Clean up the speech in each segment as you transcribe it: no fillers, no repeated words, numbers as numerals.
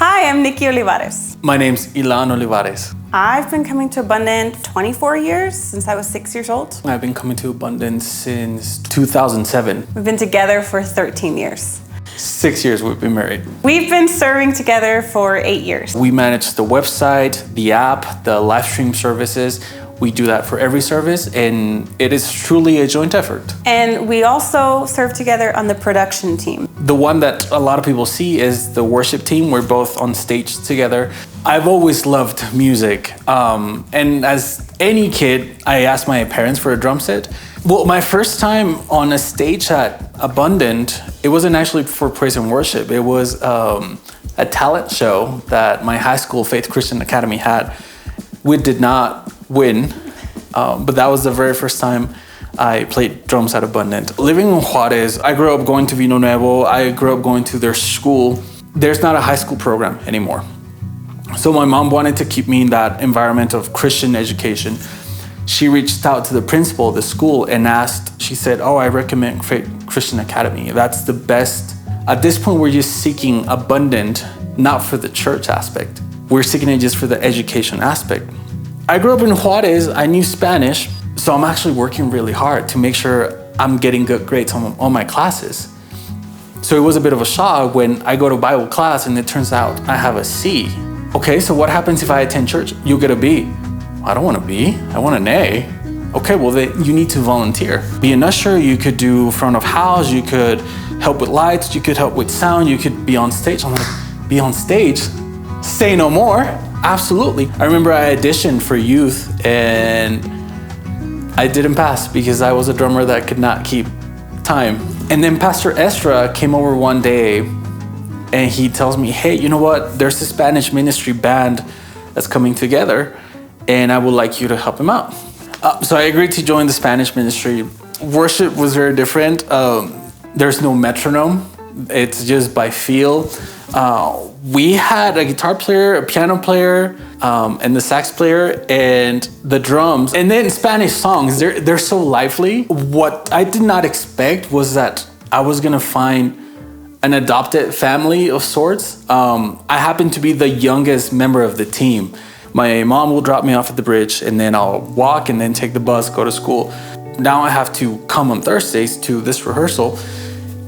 Hi, I'm Nikki Olivares. My name's Ilan Olivares. I've been coming to Abundant 24 years, since I was 6 years old. I've been coming to Abundant since 2007. We've been together for 13 years. 6 years we've been married. We've been serving together for 8 years. We manage the website, the app, the live stream services. We do that for every service, and it is truly a joint effort. And we also serve together on the production team. The one that a lot of people see is the worship team. We're both on stage together. I've always loved music. And as any kid, I asked my parents for a drum set. Well, my first time on a stage at Abundant, it wasn't actually for praise and worship. It was a talent show that my high school, Faith Christian Academy, had. We did not win, but that was the very first time I played drums at Abundant. Living in Juarez, I grew up going to Vino Nuevo. I grew up going to their school. There's not a high school program anymore. So my mom wanted to keep me in that environment of Christian education. She reached out to the principal of the school and asked, she said, I recommend Faith Christian Academy. That's the best. At this point, we're just seeking Abundant, not for the church aspect. We're seeking it just for the education aspect. I grew up in Juarez. I knew Spanish, so I'm actually working really hard to make sure I'm getting good grades on all my classes. So it was a bit of a shock when I go to Bible class and it turns out I have a C. Okay, so what happens if I attend church? You get a B. I don't want a B, I want an A. Okay, well then you need to volunteer. Be an usher, you could do front of house, you could help with lights, you could help with sound, you could be on stage. I'm like, be on stage? Say no more. Absolutely. I remember I auditioned for youth and I didn't pass because I was a drummer that could not keep time. And then Pastor Estra came over one day and he tells me, hey, you know what? There's a Spanish ministry band that's coming together and I would like you to help him out. So I agreed to join the Spanish ministry. Worship was very different. There's no metronome. It's just by feel. We had a guitar player, a piano player, and the sax player, and the drums. And then Spanish songs, they're so lively. What I did not expect was that I was gonna find an adopted family of sorts. I happen to be the youngest member of the team. My mom will drop me off at the bridge, and then I'll walk and then take the bus, go to school. Now I have to come on Thursdays to this rehearsal.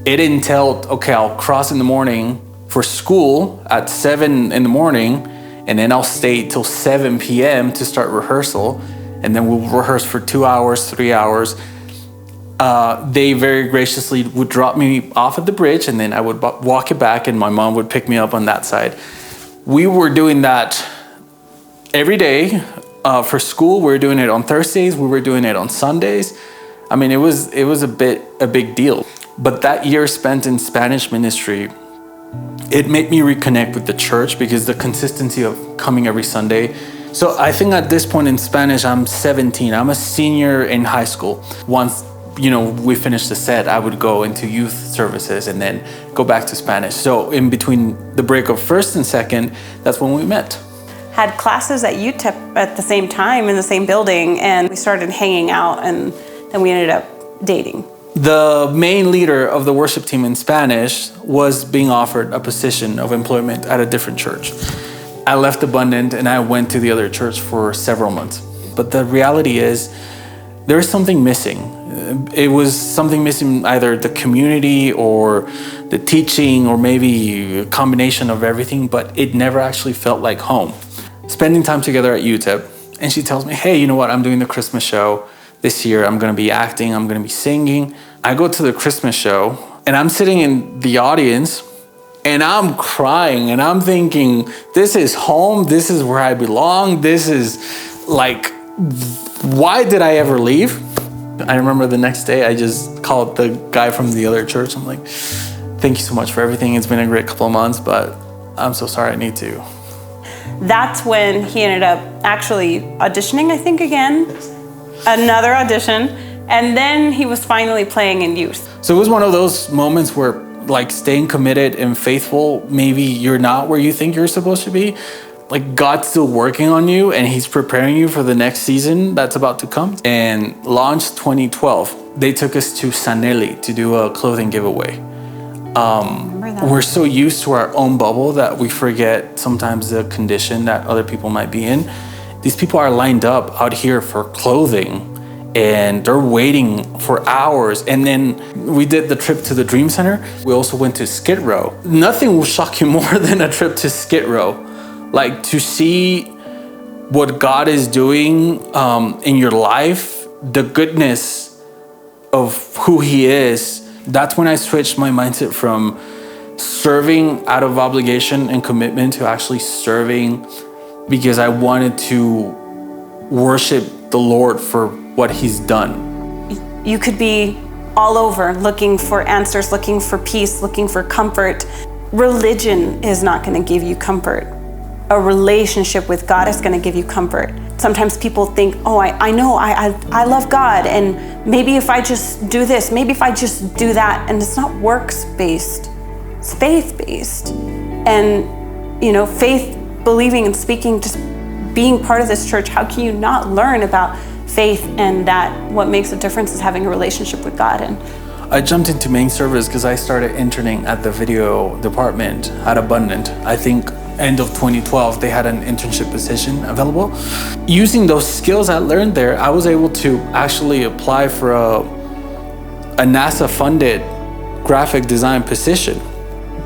It entailed, okay, I'll cross in the morning for school at 7 in the morning, and then I'll stay till 7 p.m. to start rehearsal, and then we'll rehearse for 2 hours, 3 hours. They very graciously would drop me off at the bridge, and then I would walk it back, and my mom would pick me up on that side. We were doing that every day. For school, we were doing it on Thursdays, we were doing it on Sundays. I mean, it was a big deal. But that year spent in Spanish ministry, it made me reconnect with the church because the consistency of coming every Sunday. So I think at this point in Spanish, I'm 17. I'm a senior in high school. Once, we finished the set, I would go into youth services and then go back to Spanish. So in between the break of first and second, that's when we met. Had classes at UTEP at the same time in the same building, and we started hanging out, and then we ended up dating. The main leader of the worship team in Spanish was being offered a position of employment at a different church. I left Abundant and I went to the other church for several months. But the reality is, there is something missing. It was something missing, either the community or the teaching or maybe a combination of everything, but it never actually felt like home. Spending time together at UTEP, and she tells me, hey, you know what, I'm doing the Christmas show. This year, I'm gonna be acting, I'm gonna be singing. I go to the Christmas show and I'm sitting in the audience and I'm crying and I'm thinking, this is home, this is where I belong, this is like, why did I ever leave? I remember the next day, I just called the guy from the other church. I'm like, thank you so much for everything. It's been a great couple of months, but I'm so sorry I need to. That's when he ended up actually auditioning, I think, again. Another audition, and then he was finally playing in youth. So it was one of those moments where, like, staying committed and faithful, maybe you're not where you think you're supposed to be. Like, God's still working on you and he's preparing you for the next season that's about to come. And launched 2012, they took us to Sanelli to do a clothing giveaway. Remember that. We're so used to our own bubble that we forget sometimes the condition that other people might be in. These people are lined up out here for clothing and they're waiting for hours. And then we did the trip to the Dream Center. We also went to Skid Row. Nothing will shock you more than a trip to Skid Row. Like to see what God is doing in your life, the goodness of who He is. That's when I switched my mindset from serving out of obligation and commitment to actually serving because I wanted to worship the Lord for what He's done. You could be all over looking for answers, looking for peace, looking for comfort. Religion is not going to give you comfort. A relationship with God is going to give you comfort. Sometimes people think, oh, I know, I love God, and maybe if I just do this, maybe if I just do that, and it's not works-based, it's faith-based. And, faith, believing and speaking, just being part of this church, how can you not learn about faith and that what makes a difference is having a relationship with God? And I jumped into main service because I started interning at the video department at Abundant. I think end of 2012, they had an internship position available. Using those skills I learned there, I was able to actually apply for a NASA-funded graphic design position.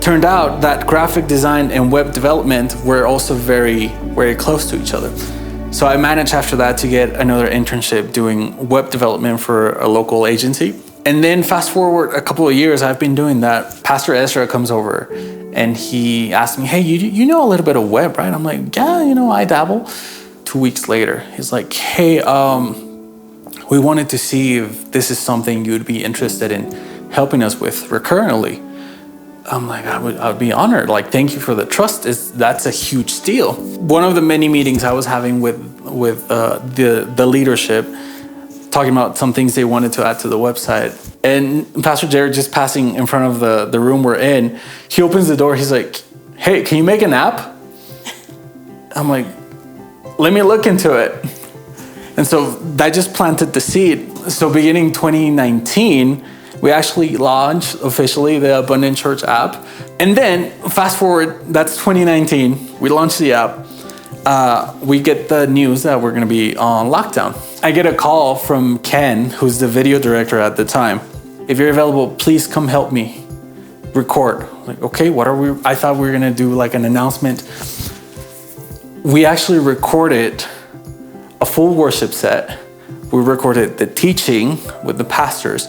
Turned out that graphic design and web development were also very, very close to each other. So I managed after that to get another internship doing web development for a local agency. And then fast forward a couple of years, I've been doing that. Pastor Ezra comes over and he asked me, hey, you know a little bit of web, right? I'm like, yeah, I dabble. 2 weeks later, he's like, hey, we wanted to see if this is something you'd be interested in helping us with recurrently. I'm like, I would be honored. Like, thank you for the trust. That's a huge deal. One of the many meetings I was having with the leadership, talking about some things they wanted to add to the website. And Pastor Jared, just passing in front of the room we're in, he opens the door. He's like, hey, can you make an app? I'm like, let me look into it. And so that just planted the seed. So beginning 2019, we actually launched officially the Abundant Church app. And then fast forward, that's 2019. We launched the app. We get the news that we're going to be on lockdown. I get a call from Ken, who's the video director at the time. If you're available, please come help me record. Like, okay, what are we? I thought we were going to do like an announcement. We actually recorded a full worship set. We recorded the teaching with the pastors.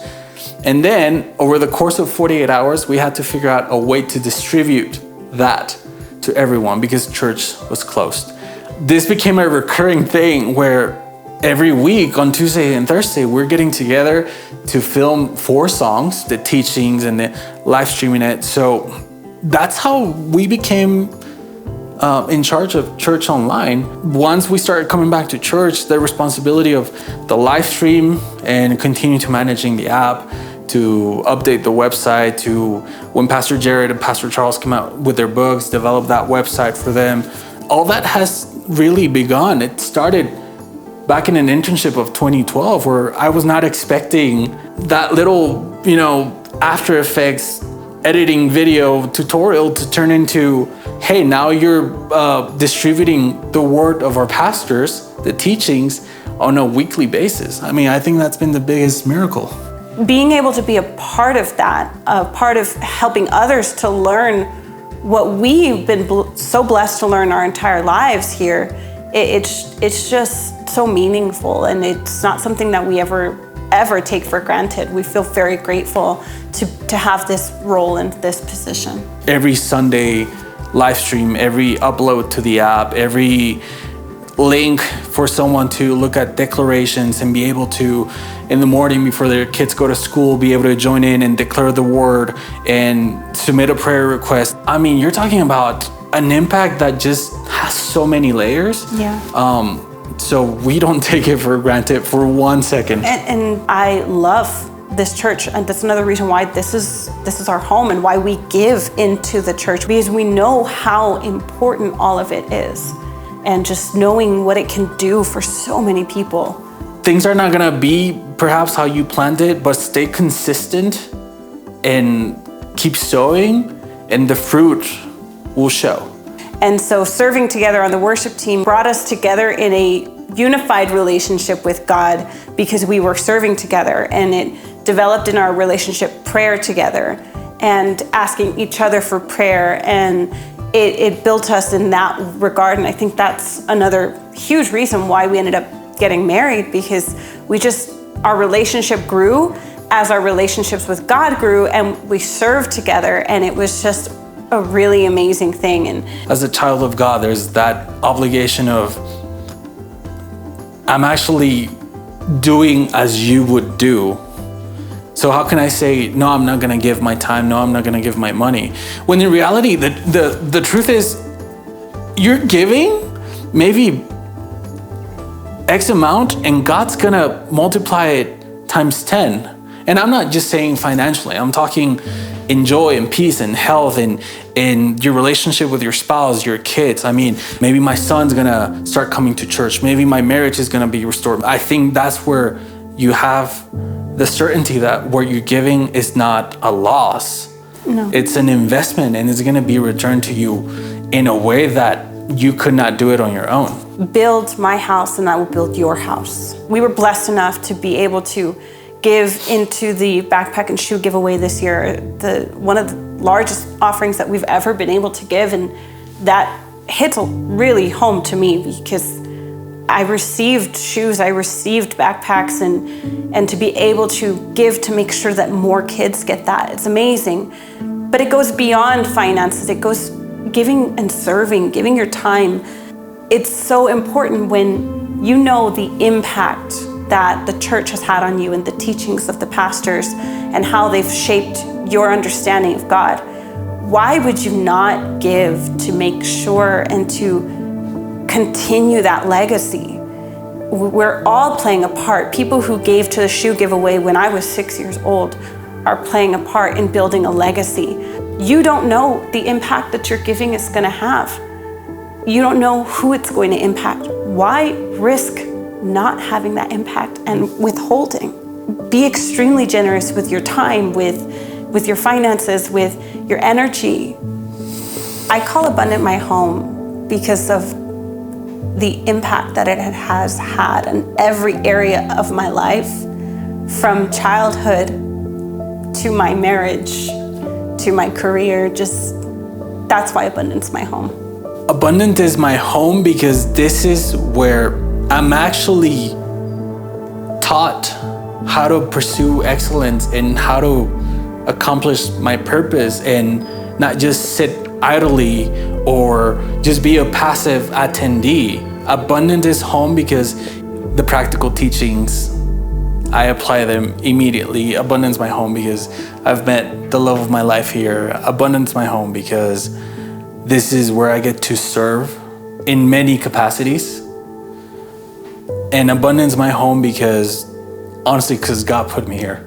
And then over the course of 48 hours, we had to figure out a way to distribute that to everyone because church was closed. This became a recurring thing where every week on Tuesday and Thursday, we're getting together to film 4 songs, the teachings and the live streaming it. So that's how we became in charge of church online. Once we started coming back to church, the responsibility of the live stream and continue to managing the app, to update the website, to when Pastor Jared and Pastor Charles come out with their books, develop that website for them. All that has really begun. It started back in an internship of 2012 where I was not expecting that little, After Effects editing video tutorial to turn into, hey, now you're distributing the word of our pastors, the teachings, on a weekly basis. I mean, I think that's been the biggest miracle. Being able to be a part of that, a part of helping others to learn what we've been so blessed to learn our entire lives here, it's just so meaningful, and it's not something that we ever take for granted. We feel very grateful to have this role and this position. Every Sunday live stream, every upload to the app, every link for someone to look at declarations and be able to, in the morning before their kids go to school, be able to join in and declare the word and submit a prayer request. I mean, you're talking about an impact that just has so many layers. Yeah. So we don't take it for granted for 1 second. And I love this church, and that's another reason why this is our home and why we give into the church, because we know how important all of it is, and just knowing what it can do for so many people. Things are not gonna be perhaps how you planned it, but stay consistent and keep sowing and the fruit will show. And so serving together on the worship team brought us together in a unified relationship with God because we were serving together, and it developed in our relationship prayer together and asking each other for prayer, and it built us in that regard. And I think that's another huge reason why we ended up getting married, because our relationship grew as our relationships with God grew, and we served together, and it was just a really amazing thing. And as a child of God, there's that obligation of, I'm actually doing as you would do. So how can I say, no, I'm not gonna give my time, no, I'm not gonna give my money? When in reality, the truth is, you're giving maybe X amount and God's gonna multiply it times 10. And I'm not just saying financially, I'm talking in joy and peace and health and in your relationship with your spouse, your kids. I mean, maybe my son's gonna start coming to church. Maybe my marriage is gonna be restored. I think that's where you have the certainty that what you're giving is not a loss. No. It's an investment, and it's gonna be returned to you in a way that you could not do it on your own. Build my house and I will build your house. We were blessed enough to be able to give into the backpack and shoe giveaway this year, one of the largest offerings that we've ever been able to give. And that hits really home to me, because I received shoes, I received backpacks, and to be able to give to make sure that more kids get that, it's amazing. But it goes beyond finances. It goes giving and serving, giving your time. It's so important when you know the impact that the church has had on you and the teachings of the pastors and how they've shaped your understanding of God. Why would you not give to make sure and to continue that legacy? We're all playing a part. People who gave to the shoe giveaway when I was 6 years old are playing a part in building a legacy. You don't know the impact that your giving is going to have. You don't know who it's going to impact. Why risk not having that impact and withholding? Be extremely generous with your time, with your finances, with your energy. I call Abundant my home because of the impact that it has had in every area of my life, from childhood to my marriage to my career. That's why Abundant's my home. Abundant is my home because this is where I'm actually taught how to pursue excellence and how to accomplish my purpose and not just sit idly or just be a passive attendee. Abundant is home because the practical teachings, I apply them immediately. Abundance my home because I've met the love of my life here. Abundance my home because this is where I get to serve in many capacities. And abundance my home because, honestly, because God put me here.